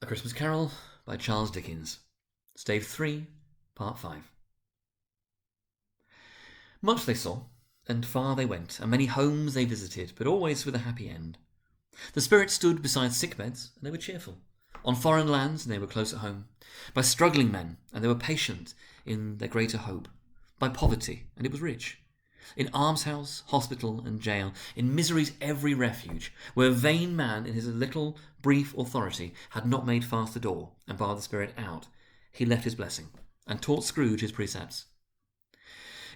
A Christmas Carol by Charles Dickens. Stave 3, Part 5. Much they saw, and far they went, and many homes they visited, but always with a happy end. The spirits stood beside sick beds, and they were cheerful. On foreign lands, and they were close at home. By struggling men, and they were patient in their greater hope. By poverty, and it was rich. In almshouse, hospital, and jail, in misery's every refuge, where vain man in his little brief authority had not made fast the door, and barred the spirit out, he left his blessing, and taught Scrooge his precepts.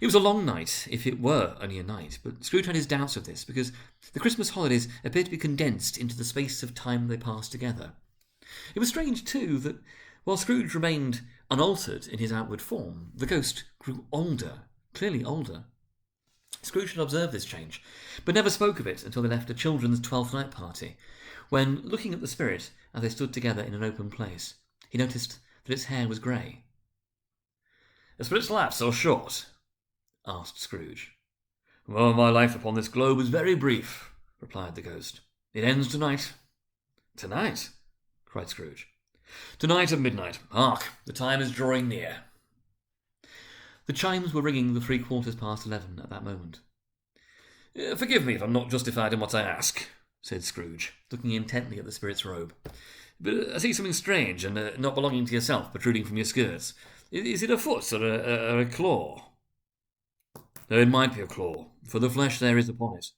It was a long night, if it were only a night, but Scrooge had his doubts of this, because the Christmas holidays appeared to be condensed into the space of time they passed together. It was strange, too, that while Scrooge remained unaltered in his outward form, the ghost grew older, clearly older. Scrooge had observed this change, but never spoke of it until they left a children's Twelfth Night party, when, looking at the spirit as they stood together in an open place, he noticed that its hair was grey. "The spirit's life so short?" asked Scrooge. "Well, my life upon this globe is very brief," replied the ghost. "It ends tonight." "Tonight?" cried Scrooge. "Tonight at midnight. Hark, the time is drawing near." The chimes were ringing the 11:15 at that moment. "Forgive me if I'm not justified in what I ask," said Scrooge, looking intently at the spirit's robe. "But I see something strange and not belonging to yourself protruding from your skirts. Is it a foot or a claw?" "It might be a claw, for the flesh there is upon it,"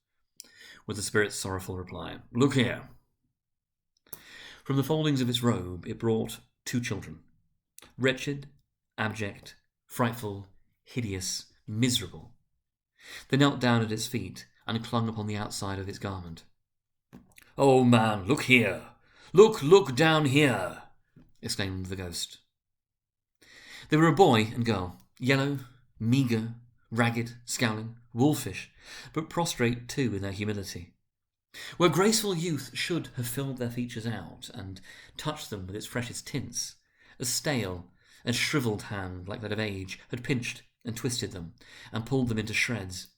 was the spirit's sorrowful reply. "Look here." From the foldings of its robe it brought 2 children, wretched, abject, frightful, hideous, miserable. They knelt down at its feet and clung upon the outside of its garment. "Oh, man, look here! Look down here!" exclaimed the ghost. They were a boy and girl, yellow, meagre, ragged, scowling, wolfish, but prostrate too in their humility. Where graceful youth should have filled their features out and touched them with its freshest tints, a stale and shrivelled hand like that of age had pinched and twisted them and pulled them into shreds.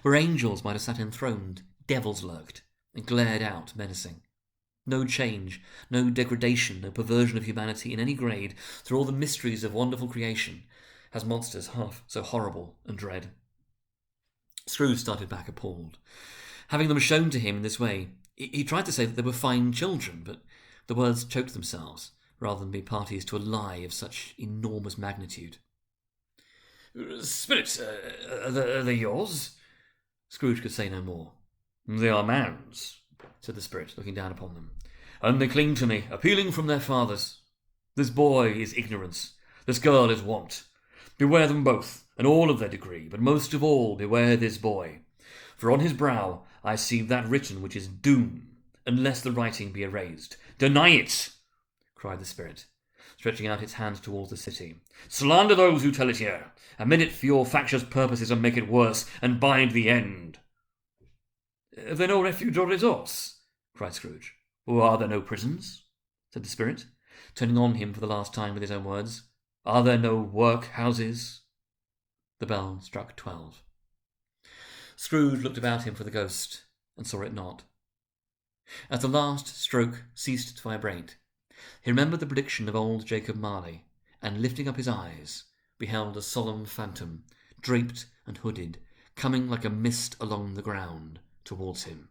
Where angels might have sat enthroned, devils lurked and glared out menacing. No change, no degradation, no perversion of humanity in any grade through all the mysteries of wonderful creation has monsters half so horrible and dread. Scrooge started back appalled. Having them shown to him in this way, he tried to say that they were fine children, but the words choked themselves, rather than be parties to a lie of such enormous magnitude. "Spirits, are they yours?" Scrooge could say no more. "They are man's," said the spirit, looking down upon them, "and they cling to me, appealing from their fathers. This boy is ignorance, this girl is want. Beware them both, and all of their degree, but most of all beware this boy. For on his brow I see that written which is doom, unless the writing be erased. Deny it!" cried the spirit, stretching out its hand towards the city. "Slander those who tell it here. Amend it for your factious purposes and make it worse, and bind the end." "Have they no refuge or resource?" cried Scrooge. "Are there no prisons?" said the spirit, turning on him for the last time with his own words. "Are there no workhouses?" The bell struck 12. Scrooge looked about him for the ghost, and saw it not. As the last stroke ceased to vibrate, he remembered the prediction of old Jacob Marley, and lifting up his eyes, beheld a solemn phantom, draped and hooded, coming like a mist along the ground towards him.